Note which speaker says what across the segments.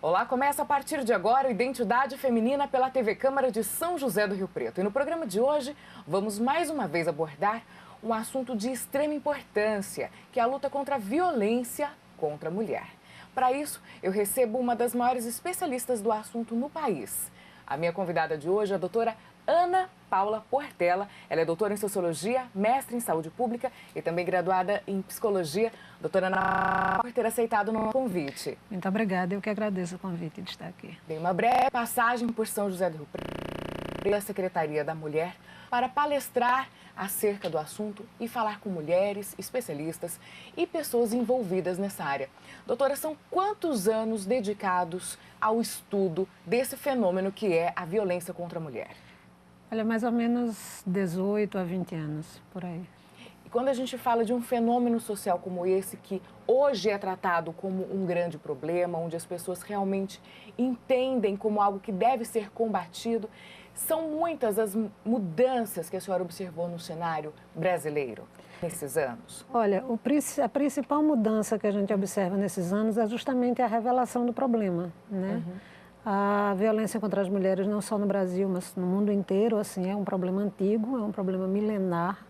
Speaker 1: Olá, começa a partir de agora Identidade Feminina pela TV Câmara de São José do Rio Preto. E no programa de hoje, vamos mais uma vez abordar um assunto de extrema importância, que é a luta contra a violência contra a mulher. Para isso, eu recebo uma das maiores especialistas do assunto no país. A minha convidada de hoje é a doutora Ana Paula Portela. Ela é doutora em Sociologia, mestre em Saúde Pública e também graduada em Psicologia. Doutora Ana, por ter aceitado o nosso convite.
Speaker 2: Muito obrigada, eu que agradeço o convite de estar aqui.
Speaker 1: Dei uma breve passagem por São José do Rio Preto, pela Secretaria da Mulher, para palestrar acerca do assunto e falar com mulheres, especialistas e pessoas envolvidas nessa área. Doutora, são quantos anos dedicados ao estudo desse fenômeno que é a violência contra a mulher?
Speaker 2: Olha, mais ou menos 18 a 20 anos, por aí.
Speaker 1: E quando a gente fala de um fenômeno social como esse, que hoje é tratado como um grande problema, onde as pessoas realmente entendem como algo que deve ser combatido, são muitas as mudanças que a senhora observou no cenário brasileiro nesses anos?
Speaker 2: Olha, a principal mudança que a gente observa nesses anos é justamente a revelação do problema, né? A violência contra as mulheres, não só no Brasil, mas no mundo inteiro, assim, é um problema antigo, é um problema milenar,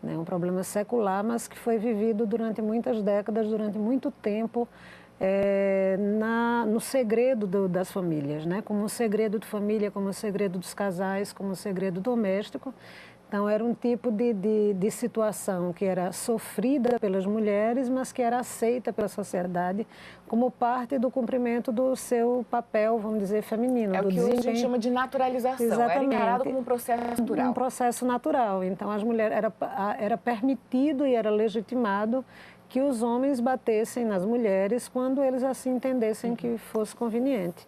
Speaker 2: né? Um problema secular, mas que foi vivido durante muitas décadas, durante muito tempo, no segredo das famílias, né? Como um segredo de família, como um segredo dos casais, como um segredo doméstico. Então, era um tipo de situação que era sofrida pelas mulheres, mas que era aceita pela sociedade como parte do cumprimento do seu papel, vamos dizer, feminino.
Speaker 1: É o que hoje a gente chama de naturalização.
Speaker 2: Exatamente.
Speaker 1: Era encarado como um processo natural.
Speaker 2: Um processo natural. Então, as mulheres era permitido e era legitimado que os homens batessem nas mulheres quando eles assim entendessem que fosse conveniente.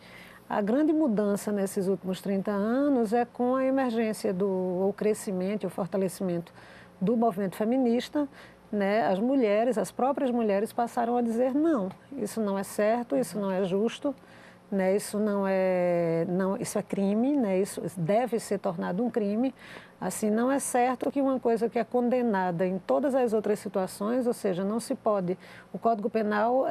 Speaker 2: A grande mudança nesses últimos 30 anos é com a emergência o crescimento e o fortalecimento do movimento feminista, né? As mulheres, as próprias mulheres passaram a dizer não, isso não é certo, isso não é justo, né? Isso isso é crime, né? Isso deve ser tornado um crime. Assim, não é certo que uma coisa que é condenada em todas as outras situações, ou seja, não se pode, o Código Penal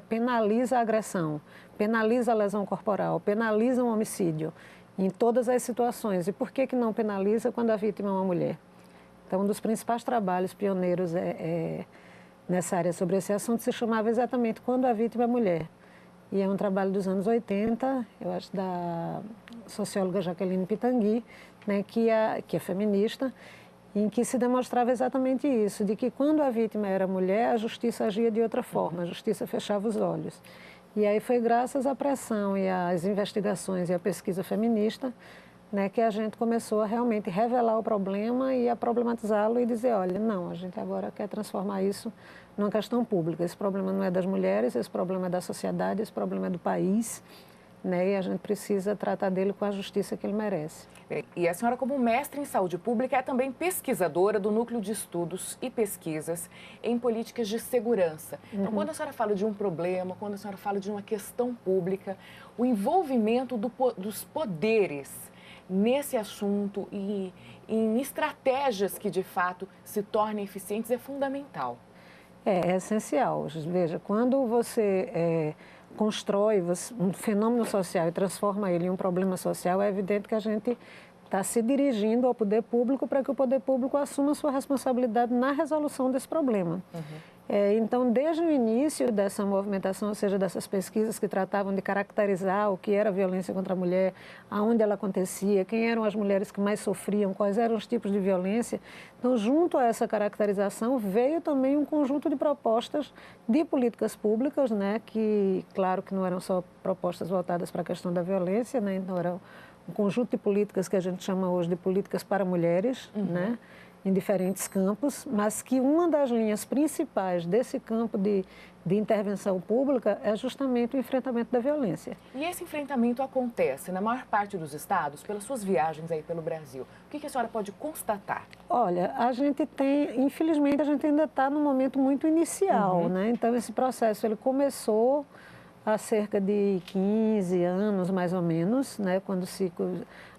Speaker 2: penaliza a agressão, penaliza a lesão corporal, penaliza um homicídio em todas as situações. E por que não penaliza quando a vítima é uma mulher? Então, um dos principais trabalhos pioneiros nessa área sobre esse assunto se chamava exatamente Quando a Vítima é Mulher. E é um trabalho dos anos 80, eu acho, da socióloga Jaqueline Pitangui, né, que é feminista, em que se demonstrava exatamente isso, de que quando a vítima era mulher, a justiça agia de outra forma, a justiça fechava os olhos. E aí foi graças à pressão e às investigações e à pesquisa feminista, né, que a gente começou a realmente revelar o problema e a problematizá-lo e dizer, olha, não, a gente agora quer transformar isso numa questão pública. Esse problema não é das mulheres, esse problema é da sociedade, esse problema é do país, né, e a gente precisa tratar dele com a justiça que ele merece.
Speaker 1: E a senhora, como mestre em saúde pública, é também pesquisadora do Núcleo de Estudos e Pesquisas em Políticas de Segurança. Então, quando a senhora fala de um problema, quando a senhora fala de uma questão pública, o envolvimento dos poderes nesse assunto e em estratégias que, de fato, se tornem eficientes é fundamental.
Speaker 2: É essencial. Veja, quando você constrói um fenômeno social e transforma ele em um problema social, é evidente que a gente está se dirigindo ao poder público para que o poder público assuma sua responsabilidade na resolução desse problema. Então, desde o início dessa movimentação, ou seja, dessas pesquisas que tratavam de caracterizar o que era a violência contra a mulher, aonde ela acontecia, quem eram as mulheres que mais sofriam, quais eram os tipos de violência. Então, junto a essa caracterização, veio também um conjunto de propostas de políticas públicas, né, que, claro, que não eram só propostas voltadas para a questão da violência, né, então era um conjunto de políticas que a gente chama hoje de políticas para mulheres, né, em diferentes campos, mas que uma das linhas principais desse campo de intervenção pública é justamente o enfrentamento da violência.
Speaker 1: E esse enfrentamento acontece na maior parte dos estados, pelas suas viagens aí pelo Brasil. O que a senhora pode constatar?
Speaker 2: Olha, a gente tem, infelizmente, a gente ainda está num momento muito inicial, né? Então, esse processo, ele começou há cerca de 15 anos, mais ou menos, né,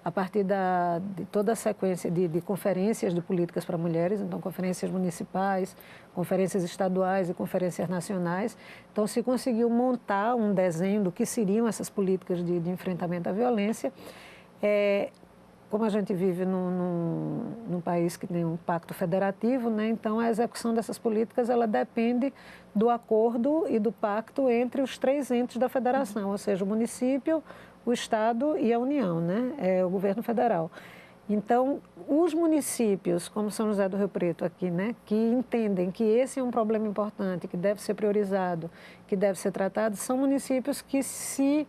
Speaker 2: a partir de toda a sequência de conferências de políticas para mulheres, então conferências municipais, conferências estaduais e conferências nacionais. Então se conseguiu montar um desenho do que seriam essas políticas de enfrentamento à violência. Como a gente vive num país que tem um pacto federativo, né, então a execução dessas políticas ela depende do acordo e do pacto entre os 3 entes da federação, ou seja, o município, o Estado e a União, né, o governo federal. Então, os municípios, como São José do Rio Preto aqui, né, que entendem que esse é um problema importante, que deve ser priorizado, que deve ser tratado, são municípios que se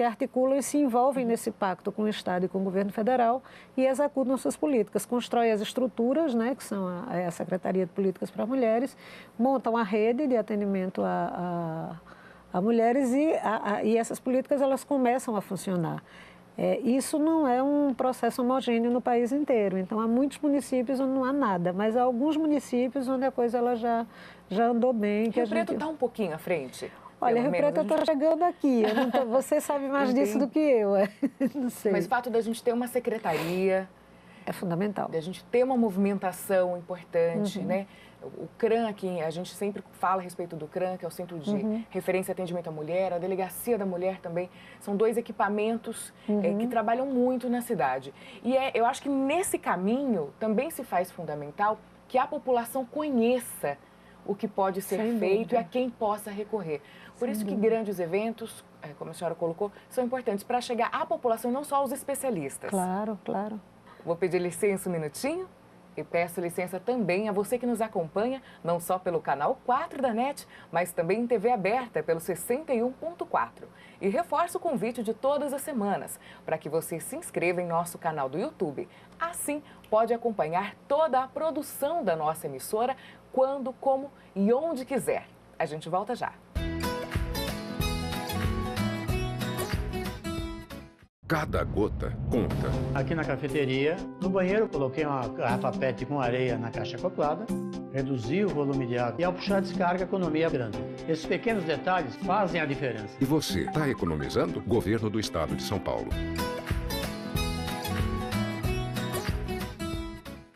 Speaker 2: articulam e se envolvem nesse pacto com o Estado e com o governo federal e executam suas políticas, constroem as estruturas, né, que são a Secretaria de Políticas para Mulheres, montam a rede de atendimento a mulheres e essas políticas elas começam a funcionar. Isso não é um processo homogêneo no país inteiro, então há muitos municípios onde não há nada, mas há alguns municípios onde a coisa ela já andou bem.
Speaker 1: Rio Preto está um pouquinho à frente?
Speaker 2: Olha, Rio Preto eu estou chegando aqui, você sabe mais disso do que eu, não sei.
Speaker 1: Mas o fato da gente ter uma secretaria...
Speaker 2: É fundamental.
Speaker 1: Da gente ter uma movimentação importante, né? O CRAM aqui, a gente sempre fala a respeito do CRAM, que é o Centro de Referência e Atendimento à Mulher, a Delegacia da Mulher também, são 2 equipamentos que trabalham muito na cidade. E eu acho que nesse caminho também se faz fundamental que a população conheça o que pode ser feito e a quem possa recorrer. Por isso que grandes eventos, como a senhora colocou, são importantes para chegar à população e não só aos especialistas.
Speaker 2: Claro, claro.
Speaker 1: Vou pedir licença um minutinho e peço licença também a você que nos acompanha, não só pelo canal 4 da NET, mas também em TV aberta pelo 61.4. E reforço o convite de todas as semanas para que você se inscreva em nosso canal do YouTube. Assim, pode acompanhar toda a produção da nossa emissora, quando, como e onde quiser. A gente volta já.
Speaker 3: Cada gota conta.
Speaker 4: Aqui na cafeteria, no banheiro, coloquei uma garrafa PET com areia na caixa acoplada, reduzi o volume de água e ao puxar a descarga, a economia é grande. Esses pequenos detalhes fazem a diferença.
Speaker 3: E você, está economizando? Governo do Estado de São Paulo.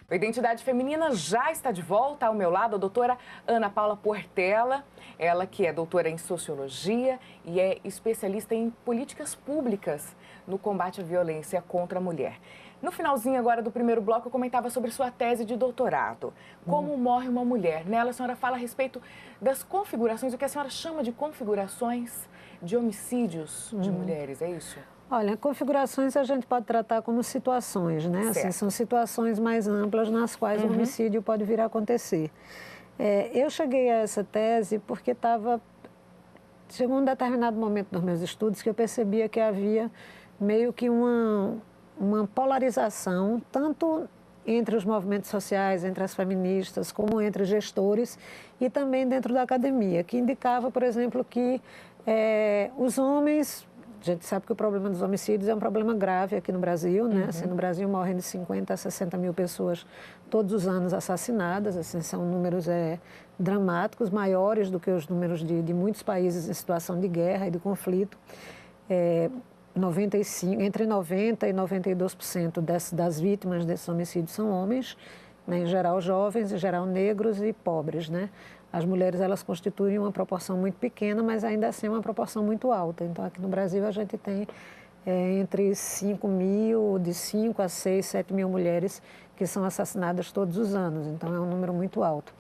Speaker 1: A Identidade Feminina já está de volta. Ao meu lado, a doutora Ana Paula Portela, ela que é doutora em Sociologia e é especialista em políticas públicas no combate à violência contra a mulher. No finalzinho agora do primeiro bloco, eu comentava sobre sua tese de doutorado. Como morre uma mulher? Nela, a senhora fala a respeito das configurações, o que a senhora chama de configurações de homicídios de mulheres, é isso?
Speaker 2: Olha, configurações a gente pode tratar como situações, né? Assim, são situações mais amplas nas quais o homicídio pode vir a acontecer. Eu cheguei a essa tese porque chegou um determinado momento nos meus estudos que eu percebia que havia meio que uma polarização, tanto entre os movimentos sociais, entre as feministas, como entre gestores e também dentro da academia, que indicava, por exemplo, que os homens... A gente sabe que o problema dos homicídios é um problema grave aqui no Brasil, né? Assim, no Brasil morrem de 50 a 60 mil pessoas todos os anos assassinadas, assim, são números dramáticos, maiores do que os números de muitos países em situação de guerra e de conflito. Entre 90% e 92% das vítimas desses homicídios são homens, né? Em geral jovens, em geral negros e pobres, né? As mulheres, elas constituem uma proporção muito pequena, mas ainda assim é uma proporção muito alta. Então, aqui no Brasil, a gente tem entre 5 mil, de 5 a 6, 7 mil mulheres que são assassinadas todos os anos. Então, é um número muito alto.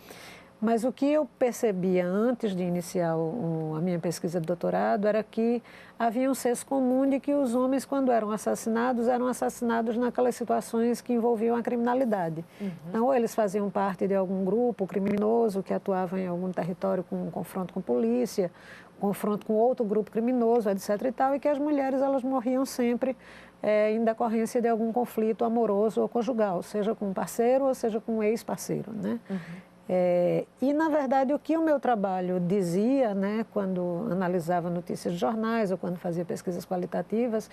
Speaker 2: Mas o que eu percebia antes de iniciar a minha pesquisa de doutorado era que havia um senso comum de que os homens, quando eram assassinados naquelas situações que envolviam a criminalidade. Então, ou eles faziam parte de algum grupo criminoso que atuava em algum território com um confronto com polícia, confronto com outro grupo criminoso, etc. e tal, e que as mulheres elas morriam sempre em decorrência de algum conflito amoroso ou conjugal, seja com um parceiro ou seja com um ex-parceiro, né? E, na verdade, o que o meu trabalho dizia, né, quando analisava notícias de jornais ou quando fazia pesquisas qualitativas,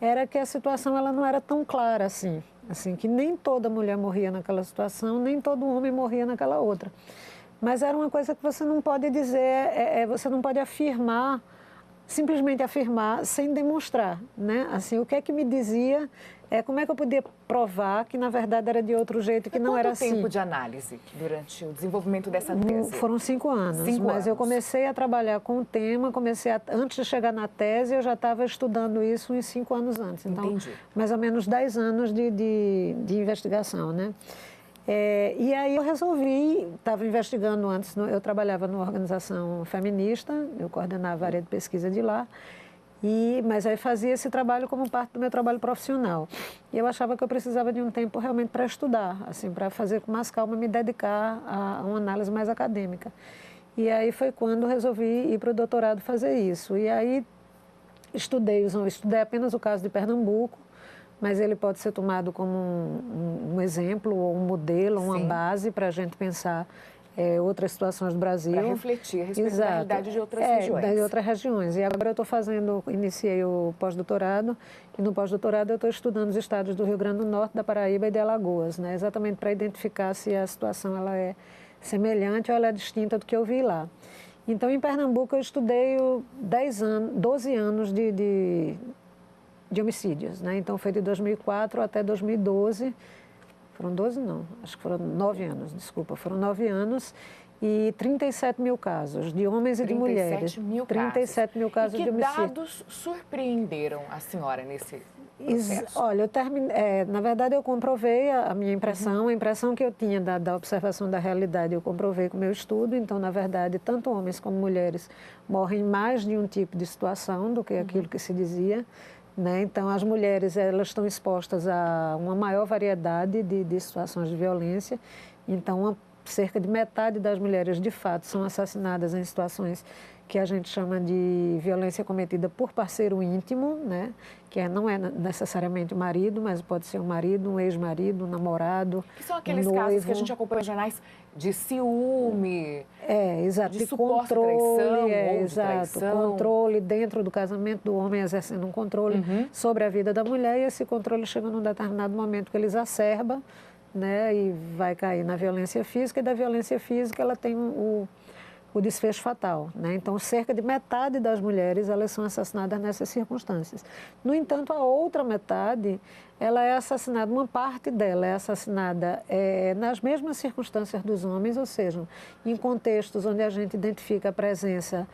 Speaker 2: era que a situação ela não era tão clara assim, que nem toda mulher morria naquela situação, nem todo homem morria naquela outra. Mas era uma coisa que você não pode dizer, você não pode afirmar simplesmente afirmar sem demonstrar, né? Assim, o que é que me dizia, como é que eu podia provar que na verdade era de outro jeito, que não era assim.
Speaker 1: Quanto tempo de análise durante o desenvolvimento dessa tese?
Speaker 2: Foram 5 anos,
Speaker 1: 5
Speaker 2: mas
Speaker 1: anos.
Speaker 2: Eu comecei a trabalhar com o tema, antes de chegar na tese, eu já estava estudando isso uns 5 anos antes. Então,
Speaker 1: Entendi.
Speaker 2: mais ou menos 10 anos de investigação, né? E aí eu resolvi, estava investigando antes, eu trabalhava numa organização feminista, eu coordenava a área de pesquisa de lá, mas aí fazia esse trabalho como parte do meu trabalho profissional. E eu achava que eu precisava de um tempo realmente para estudar, assim, para fazer com mais calma, me dedicar a uma análise mais acadêmica. E aí foi quando resolvi ir para o doutorado fazer isso. E aí estudei apenas o caso de Pernambuco, mas ele pode ser tomado como um exemplo, ou um modelo, uma base para a gente pensar outras situações do Brasil.
Speaker 1: Para refletir a respeito da realidade de outras regiões.
Speaker 2: De outras regiões. E agora eu iniciei o pós-doutorado, e no pós-doutorado eu estou estudando os estados do Rio Grande do Norte, da Paraíba e de Alagoas, né? Exatamente para identificar se a situação ela é semelhante ou ela é distinta do que eu vi lá. Então, em Pernambuco, eu estudei 12 anos de homicídios, né? Então, foi de 2004 até 2012. Foram 12, não, acho que foram 9 anos, desculpa. Foram 9 anos e 37 mil casos de homens e de mulheres. 37 mil casos de homicídio.
Speaker 1: Que dados surpreenderam a senhora nesse processo?
Speaker 2: Olha, na verdade, eu comprovei a minha impressão, a impressão que eu tinha da observação da realidade, eu comprovei com o meu estudo. Então, na verdade, tanto homens como mulheres morrem em mais de um tipo de situação do que aquilo que se dizia. Né? Então, as mulheres elas estão expostas a uma maior variedade de situações de violência. Então, cerca de metade das mulheres, de fato, são assassinadas em situações que a gente chama de violência cometida por parceiro íntimo, né? Que não é necessariamente o marido, mas pode ser um marido, um ex-marido, um namorado,
Speaker 1: que são aqueles casos que a gente acompanha nos jornais de ciúme,
Speaker 2: exato,
Speaker 1: de suposta traição, ou de traição.
Speaker 2: Controle dentro do casamento do homem, exercendo um controle sobre a vida da mulher, e esse controle chega num determinado momento que ele exacerba, né? E vai cair na violência física, e da violência física ela tem o desfecho fatal, né? Então, cerca de metade das mulheres, elas são assassinadas nessas circunstâncias. No entanto, a outra metade, ela é assassinada, uma parte dela é assassinada nas mesmas circunstâncias dos homens, ou seja, em contextos onde a gente identifica a presença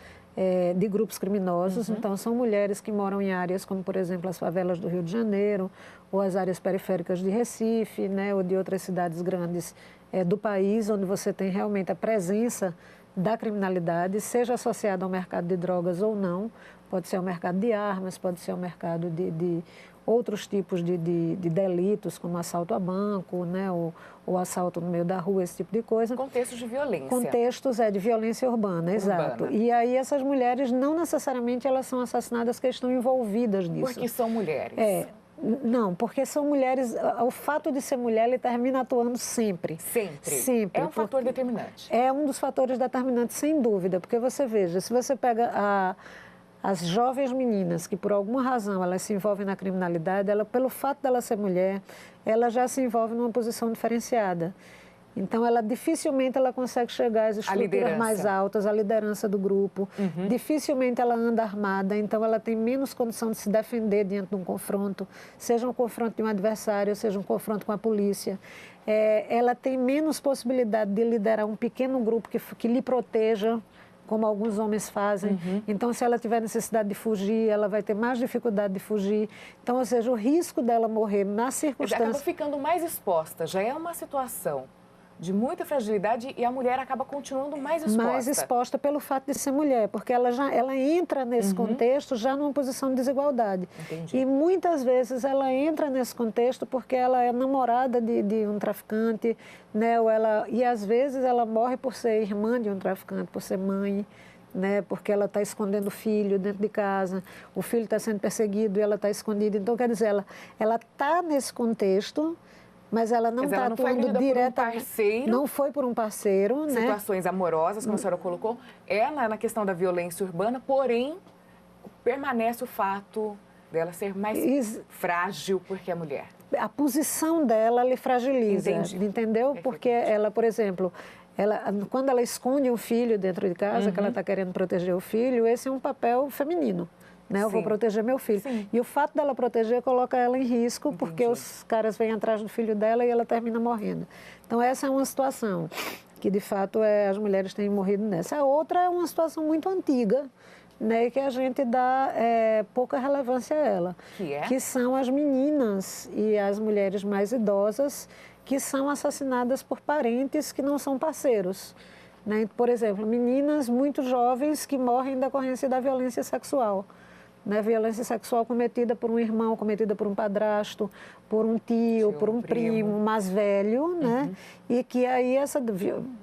Speaker 2: de grupos criminosos. Então, são mulheres que moram em áreas como, por exemplo, as favelas do Rio de Janeiro, ou as áreas periféricas de Recife, né? Ou de outras cidades grandes do país, onde você tem realmente a presença da criminalidade, seja associada ao mercado de drogas ou não. Pode ser ao mercado de armas, pode ser ao mercado de outros tipos de delitos, como assalto a banco, né? ou assalto no meio da rua, esse tipo de coisa.
Speaker 1: Contextos de violência.
Speaker 2: Contextos de violência urbana, exato. E aí essas mulheres, não necessariamente elas são assassinadas que estão envolvidas nisso.
Speaker 1: Porque são mulheres.
Speaker 2: Não, porque são mulheres, o fato de ser mulher, ele termina atuando sempre.
Speaker 1: Sempre? É um fator determinante.
Speaker 2: É um dos fatores determinantes, sem dúvida, porque você veja, se você pega as jovens meninas que por alguma razão elas se envolvem na criminalidade, pelo fato dela ser mulher, ela já se envolve numa posição diferenciada. Então, dificilmente ela consegue chegar às estruturas mais altas, à liderança do grupo. Dificilmente ela anda armada, então ela tem menos condição de se defender diante de um confronto, seja um confronto de um adversário, seja um confronto com a polícia. Ela tem menos possibilidade de liderar um pequeno grupo que lhe proteja, como alguns homens fazem. Então, se ela tiver necessidade de fugir, ela vai ter mais dificuldade de fugir. Então, ou seja, o risco dela morrer nas circunstâncias...
Speaker 1: Ela acaba ficando mais exposta, já é uma situação de muita fragilidade, e a mulher acaba continuando mais exposta.
Speaker 2: Mais exposta pelo fato de ser mulher, porque ela entra nesse contexto já numa posição de desigualdade.
Speaker 1: Entendi.
Speaker 2: E muitas vezes ela entra nesse contexto porque ela é namorada de um traficante, né? E às vezes ela morre por ser irmã de um traficante, por ser mãe, né? Porque ela está escondendo o filho dentro de casa, o filho está sendo perseguido e ela está escondida. Então, quer dizer, ela está nesse contexto, mas ela não está atuando diretamente. Não foi por um parceiro, né?
Speaker 1: Situações amorosas, como a senhora colocou, na questão da violência urbana, porém, permanece o fato dela ser mais frágil porque é mulher.
Speaker 2: A posição dela lhe fragiliza, entendeu? Porque ela, por exemplo, Quando ela esconde um filho dentro de casa, que ela está querendo proteger o filho, esse é um papel feminino. Né? Eu vou proteger meu filho.
Speaker 1: Sim.
Speaker 2: E o fato dela proteger coloca ela em risco, porque os caras vêm atrás do filho dela e ela termina morrendo. Então, essa é uma situação que, de fato, as mulheres têm morrido nessa. A outra é uma situação muito antiga, né, que a gente dá pouca relevância a ela. Que são as meninas e as mulheres mais idosas que são assassinadas por parentes que não são parceiros. Né? Por exemplo, meninas muito jovens que morrem em decorrência da violência sexual. Né? Violência sexual cometida por um irmão, cometida por um padrasto, por um tio, por um primo mais velho, né? E que aí essa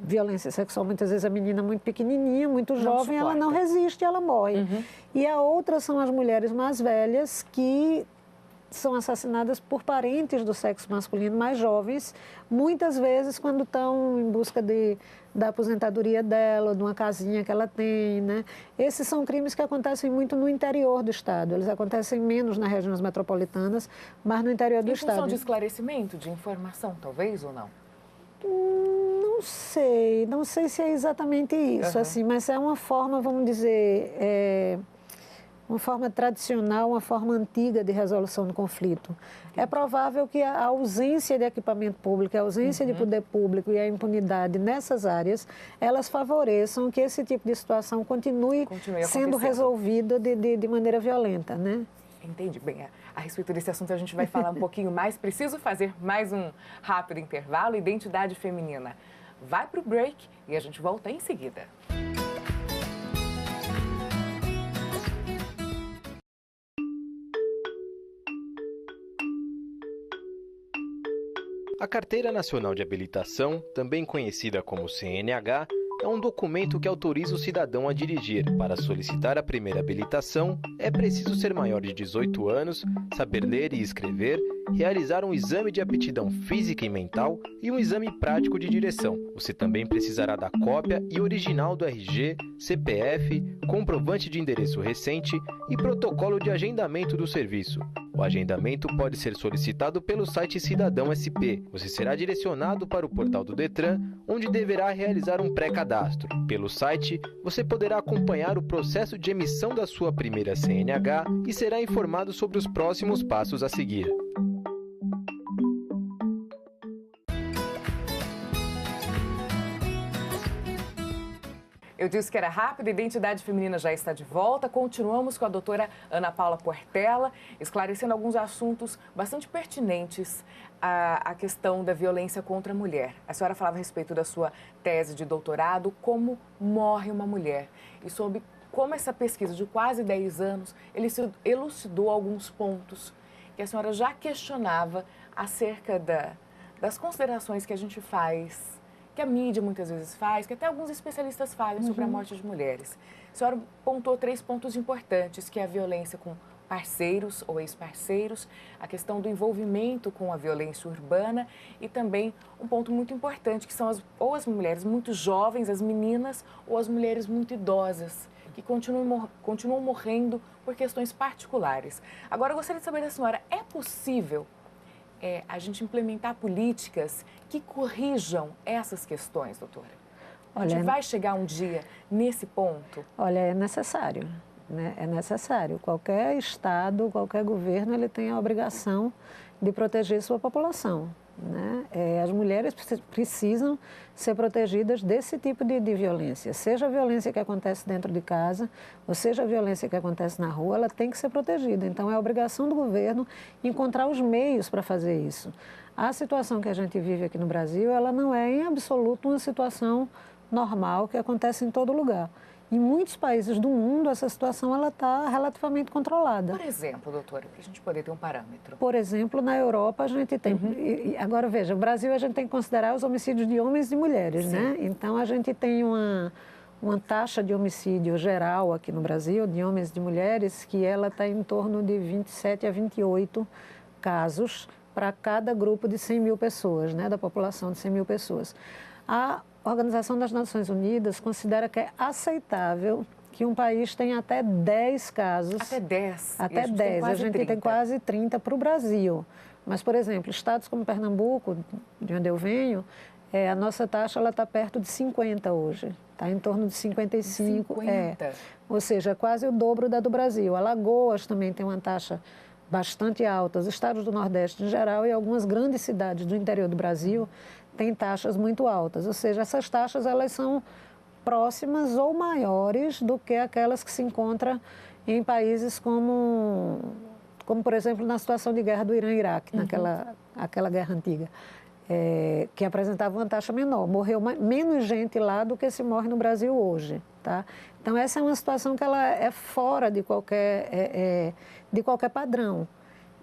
Speaker 2: violência sexual, muitas vezes a menina muito pequenininha, muito jovem, ela não resiste, ela morre. E a outra são as mulheres mais velhas que são assassinadas por parentes do sexo masculino mais jovens, muitas vezes quando estão em busca da aposentadoria dela, de uma casinha que ela tem, né? Esses são crimes que acontecem muito no interior do estado. Eles acontecem menos nas regiões metropolitanas, mas no interior do estado.
Speaker 1: Em função de esclarecimento, de informação, talvez, ou não?
Speaker 2: Não sei se é exatamente isso, assim, mas é uma forma, vamos dizer, uma forma tradicional, uma forma antiga de resolução do conflito. É provável que a ausência de equipamento público, a ausência de poder público e a impunidade nessas áreas, elas favoreçam que esse tipo de situação continue sendo resolvido de maneira violenta, né?
Speaker 1: Entendi. Bem, a respeito desse assunto a gente vai falar um pouquinho mais. Preciso fazer mais um rápido intervalo. Identidade feminina vai para o break e a gente volta em seguida.
Speaker 5: A Carteira Nacional de Habilitação, também conhecida como CNH, é um documento que autoriza o cidadão a dirigir. Para solicitar a primeira habilitação, é preciso ser maior de 18 anos, saber ler e escrever, realizar um exame de aptidão física e mental e um exame prático de direção. Você também precisará da cópia e original do RG, CPF, comprovante de endereço recente e protocolo de agendamento do serviço. O agendamento pode ser solicitado pelo site Cidadão SP. Você será direcionado para o portal do Detran, onde deverá realizar um pré-cadastro. Pelo site, você poderá acompanhar o processo de emissão da sua primeira CNH e será informado sobre os próximos passos a seguir.
Speaker 1: Eu disse que era rápido, Identidade Feminina já está de volta. Continuamos com a doutora Ana Paula Portela, esclarecendo alguns assuntos bastante pertinentes à questão da violência contra a mulher. A senhora falava a respeito da sua tese de doutorado, como morre uma mulher, e sobre como essa pesquisa de quase 10 anos, ele se elucidou alguns pontos que a senhora já questionava acerca das considerações que a gente faz, que a mídia muitas vezes faz, que até alguns especialistas falam sobre a morte de mulheres. A senhora pontuou 3 pontos importantes, que é a violência com parceiros ou ex-parceiros, a questão do envolvimento com a violência urbana e também um ponto muito importante, que são as mulheres muito jovens, as meninas, ou as mulheres muito idosas, que continuam morrendo por questões particulares. Agora, eu gostaria de saber da senhora, é possível a gente implementar políticas que corrijam essas questões, doutora? A gente vai chegar um dia nesse ponto?
Speaker 2: Olha, é necessário, né? É necessário. Qualquer Estado, qualquer governo, ele tem a obrigação de proteger sua população, né? As mulheres precisam ser protegidas desse tipo de violência. Seja a violência que acontece dentro de casa, ou seja a violência que acontece na rua, ela tem que ser protegida. Então, é obrigação do governo encontrar os meios para fazer isso. A situação que a gente vive aqui no Brasil, ela não é em absoluto uma situação normal que acontece em todo lugar. Em muitos países do mundo, essa situação está relativamente controlada.
Speaker 1: Por exemplo, doutora, para a gente poder ter um parâmetro.
Speaker 2: Por exemplo, na Europa a gente tem... Agora, veja, no Brasil a gente tem que considerar os homicídios de homens e de mulheres, né? Então, a gente tem uma taxa de homicídio geral aqui no Brasil, de homens e de mulheres, que ela está em torno de 27 a 28 casos para cada grupo de 100 mil pessoas, né? Da população de 100 mil pessoas. A Organização das Nações Unidas considera que é aceitável que um país tenha até 10 casos.
Speaker 1: Até 10?
Speaker 2: Até 10. A gente tem quase 30 para o Brasil. Mas, por exemplo, estados como Pernambuco, de onde eu venho, A nossa taxa está perto de 50 hoje, está em torno de 55.
Speaker 1: 50?
Speaker 2: Ou seja, quase o dobro da do Brasil. Alagoas também tem uma taxa bastante alta, os estados do Nordeste em geral e algumas grandes cidades do interior do Brasil têm taxas muito altas. Ou seja, essas taxas elas são próximas ou maiores do que aquelas que se encontram em países como por exemplo, na situação de guerra do Irã e Iraque, aquela guerra antiga, que apresentava uma taxa menor. Morreu menos gente lá do que se morre no Brasil hoje, tá? Então, essa é uma situação que ela é fora de qualquer padrão.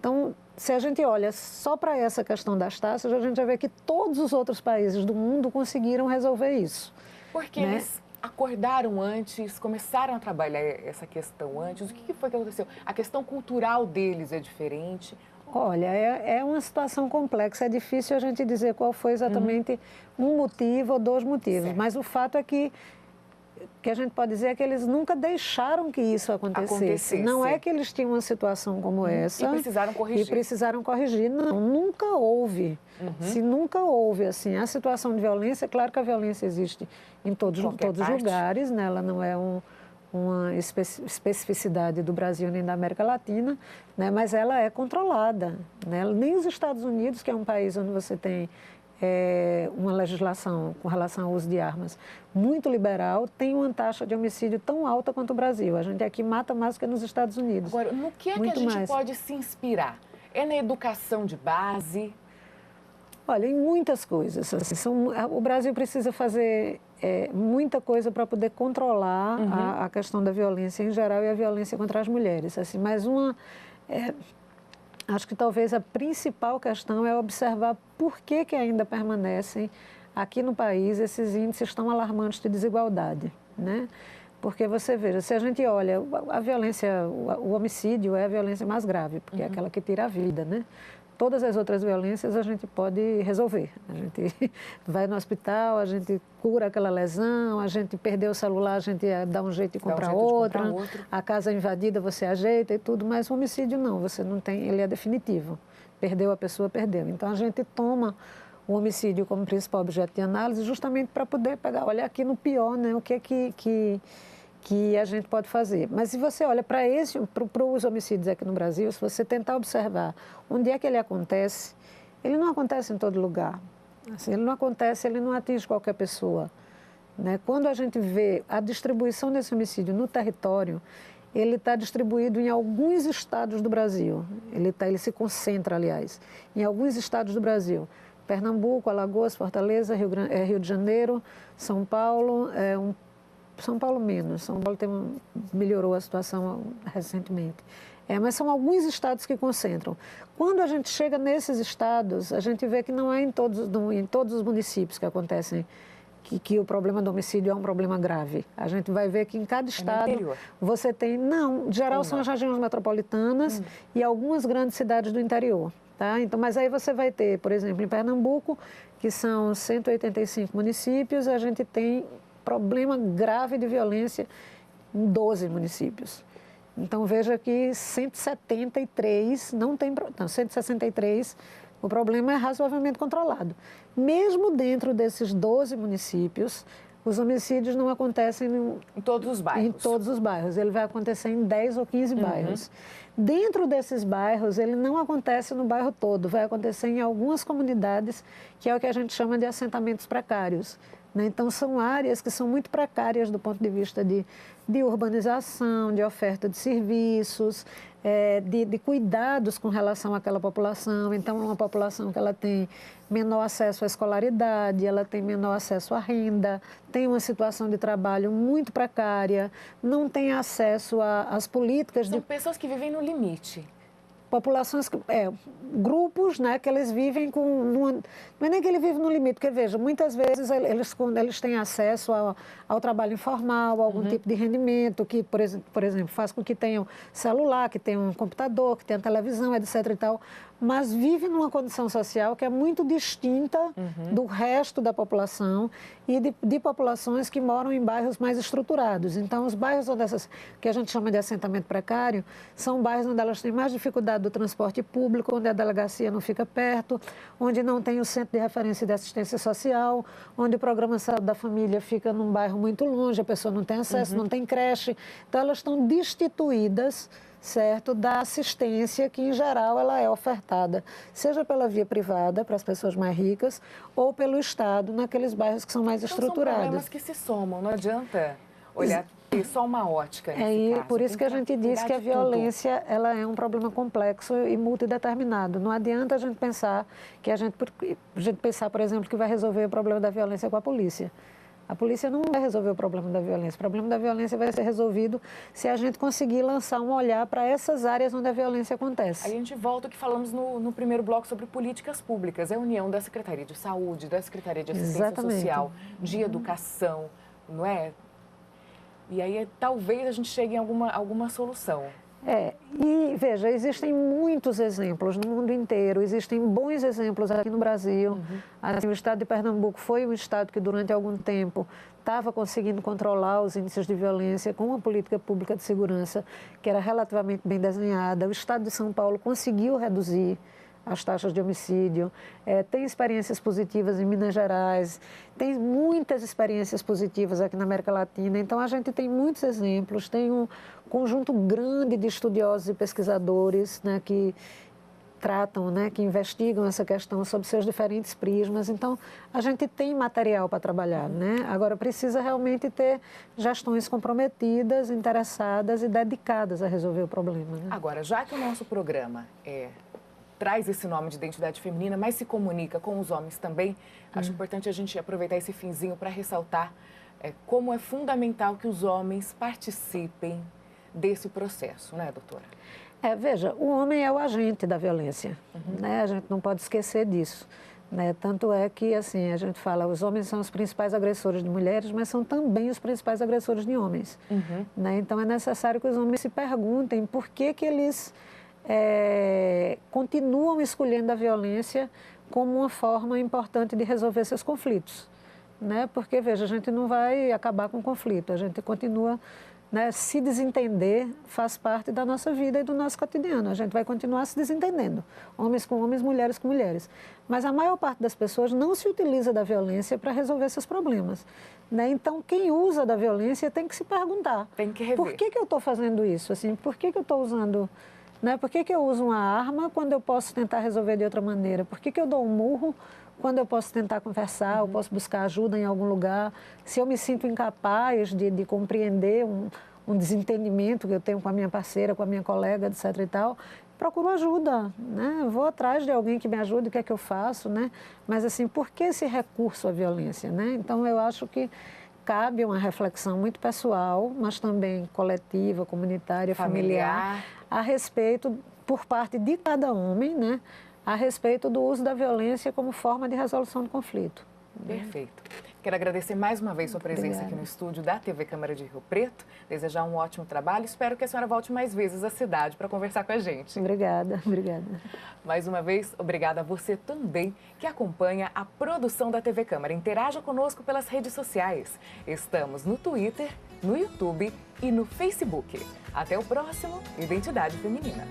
Speaker 2: Então, se a gente olha só para essa questão das taxas, a gente vai ver que todos os outros países do mundo conseguiram resolver isso.
Speaker 1: Porque eles acordaram antes, começaram a trabalhar essa questão antes. O que foi que aconteceu? A questão cultural deles é diferente?
Speaker 2: Olha, é uma situação complexa. É difícil a gente dizer qual foi exatamente um motivo ou dois motivos. Certo. Mas o fato é que a gente pode dizer é que eles nunca deixaram que isso acontecesse. Não é que eles tinham uma situação como essa.
Speaker 1: E precisaram corrigir.
Speaker 2: Não, nunca houve. Se nunca houve, assim, a situação de violência, claro que a violência existe em todos os lugares, né? Ela não é uma especificidade do Brasil nem da América Latina, né? Mas ela é controlada, né? Nem os Estados Unidos, que é um país onde você tem uma legislação com relação ao uso de armas muito liberal, tem uma taxa de homicídio tão alta quanto o Brasil. A gente aqui mata mais do que nos Estados Unidos.
Speaker 1: Agora, no que é que a gente pode se inspirar? É na educação de base?
Speaker 2: Olha, em muitas coisas. Assim, o Brasil precisa fazer muita coisa para poder controlar a questão da violência em geral e a violência contra as mulheres. Assim, mas acho que talvez a principal questão é observar por que ainda permanecem aqui no país esses índices tão alarmantes de desigualdade, né? Porque você veja, se a gente olha, a violência, o homicídio é a violência mais grave, porque é aquela que tira a vida, né? Todas as outras violências a gente pode resolver. A gente vai no hospital, a gente cura aquela lesão, a gente perdeu o celular, a gente dá um jeito de comprar outro. A casa é invadida, você ajeita e tudo, mas o homicídio não, você não tem, ele é definitivo. Perdeu a pessoa, perdeu. Então a gente toma o homicídio como principal objeto de análise justamente para poder pegar, olha aqui no pior, né, o que é que a gente pode fazer. Mas se você olha para os homicídios aqui no Brasil, se você tentar observar onde é que ele não acontece em todo lugar. Assim, ele não atinge qualquer pessoa, né? Quando a gente vê a distribuição desse homicídio no território, ele está distribuído em alguns estados do Brasil. Ele se concentra, aliás, em alguns estados do Brasil. Pernambuco, Alagoas, Fortaleza, Rio de Janeiro, São Paulo, São Paulo menos. São Paulo melhorou a situação recentemente. Mas são alguns estados que concentram. Quando a gente chega nesses estados, a gente vê que não é em todos os municípios que acontecem, que o problema do homicídio é um problema grave. A gente vai ver que em cada estado você tem... Não, em geral são as regiões metropolitanas e algumas grandes cidades do interior. Tá? Então, mas aí você vai ter, por exemplo, em Pernambuco, que são 185 municípios, a gente tem problema grave de violência em 12 municípios. Então, veja que 173 163, o problema é razoavelmente controlado. Mesmo dentro desses 12 municípios, os homicídios não acontecem
Speaker 1: em todos os bairros.
Speaker 2: Em todos os bairros. Ele vai acontecer em 10 ou 15 bairros. Dentro desses bairros, ele não acontece no bairro todo, vai acontecer em algumas comunidades, que é o que a gente chama de assentamentos precários. Então, são áreas que são muito precárias do ponto de vista de urbanização, de oferta de serviços, de cuidados com relação àquela população. Então, é uma população que ela tem menor acesso à escolaridade, ela tem menor acesso à renda, tem uma situação de trabalho muito precária, não tem acesso às políticas...
Speaker 1: São pessoas que vivem no limite.
Speaker 2: Populações, grupos, né, que eles vivem com... Não é nem que ele vive no limite, porque, veja, muitas vezes eles têm acesso ao trabalho informal, a algum tipo de rendimento, que, por exemplo, faz com que tenham celular, que tenham um computador, que tenham televisão, etc. e tal, mas vive numa condição social que é muito distinta do resto da população e de populações que moram em bairros mais estruturados. Então, os bairros que a gente chama de assentamento precário são bairros onde elas têm mais dificuldade dificuldade do transporte público, onde a delegacia não fica perto, onde não tem o centro de referência de assistência social, onde o programa Saúde da Família fica num bairro muito longe, a pessoa não tem acesso, não tem creche. Então, elas estão destituídas, certo, da assistência que, em geral, ela é ofertada, seja pela via privada, para as pessoas mais ricas, ou pelo Estado, naqueles bairros que são mais estruturados.
Speaker 1: São problemas que se somam, não adianta olhar só uma ótica nesse caso.
Speaker 2: Por isso que a gente diz que a violência ela é um problema complexo e multideterminado. Não adianta a gente pensar por exemplo, que vai resolver o problema da violência com a polícia. A polícia não vai resolver o problema da violência. O problema da violência vai ser resolvido se a gente conseguir lançar um olhar para essas áreas onde a violência acontece.
Speaker 1: Aí a gente volta ao que falamos no primeiro bloco sobre políticas públicas. É a união da Secretaria de Saúde, da Secretaria de Assistência Social, de Educação, não é? E aí talvez a gente chegue em alguma solução.
Speaker 2: E veja, existem muitos exemplos no mundo inteiro, existem bons exemplos aqui no Brasil. Assim, o estado de Pernambuco foi um estado que durante algum tempo estava conseguindo controlar os índices de violência com uma política pública de segurança que era relativamente bem desenhada. O estado de São Paulo conseguiu reduzir as taxas de homicídio, tem experiências positivas em Minas Gerais, tem muitas experiências positivas aqui na América Latina. Então, a gente tem muitos exemplos, tem um conjunto grande de estudiosos e pesquisadores, né, que tratam, né, que investigam essa questão sob seus diferentes prismas. Então, a gente tem material para trabalhar, né? Agora, precisa realmente ter gestões comprometidas, interessadas e dedicadas a resolver o problema, né?
Speaker 1: Agora, já que o nosso programa traz esse nome de identidade feminina, mas se comunica com os homens também, acho importante a gente aproveitar esse finzinho para ressaltar como é fundamental que os homens participem desse processo, né, doutora?
Speaker 2: Veja, o homem é o agente da violência, né? A gente não pode esquecer disso, né? Tanto é que, assim, a gente fala, os homens são os principais agressores de mulheres, mas são também os principais agressores de homens, né? Então, é necessário que os homens se perguntem por que eles continuam escolhendo a violência como uma forma importante de resolver seus conflitos, né? Porque, veja, a gente não vai acabar com o conflito, a gente continua, né, se desentender faz parte da nossa vida e do nosso cotidiano, a gente vai continuar se desentendendo, homens com homens, mulheres com mulheres, mas a maior parte das pessoas não se utiliza da violência para resolver seus problemas, né? Então, quem usa da violência tem que se perguntar,
Speaker 1: tem que rever.
Speaker 2: Por que eu estou fazendo isso? Assim, por que eu estou usando... Né? Por que eu uso uma arma quando eu posso tentar resolver de outra maneira? Por que eu dou um murro quando eu posso tentar conversar, eu posso buscar ajuda em algum lugar? Se eu me sinto incapaz de compreender um desentendimento que eu tenho com a minha parceira, com a minha colega, etc. e tal, procuro ajuda, né? Eu vou atrás de alguém que me ajude, o que é que eu faço, né? Mas, assim, por que esse recurso à violência, né? Então, eu acho que cabe uma reflexão muito pessoal, mas também coletiva, comunitária, familiar, a respeito, por parte de cada homem, né, a respeito do uso da violência como forma de resolução do conflito.
Speaker 1: Perfeito. Quero agradecer mais uma vez sua presença aqui no estúdio da TV Câmara de Rio Preto, desejar um ótimo trabalho. Espero que a senhora volte mais vezes à cidade para conversar com a gente.
Speaker 2: Obrigada.
Speaker 1: Mais uma vez, obrigada a você também que acompanha a produção da TV Câmara. Interaja conosco pelas redes sociais. Estamos no Twitter, no YouTube e no Facebook. Até o próximo Identidade Feminina.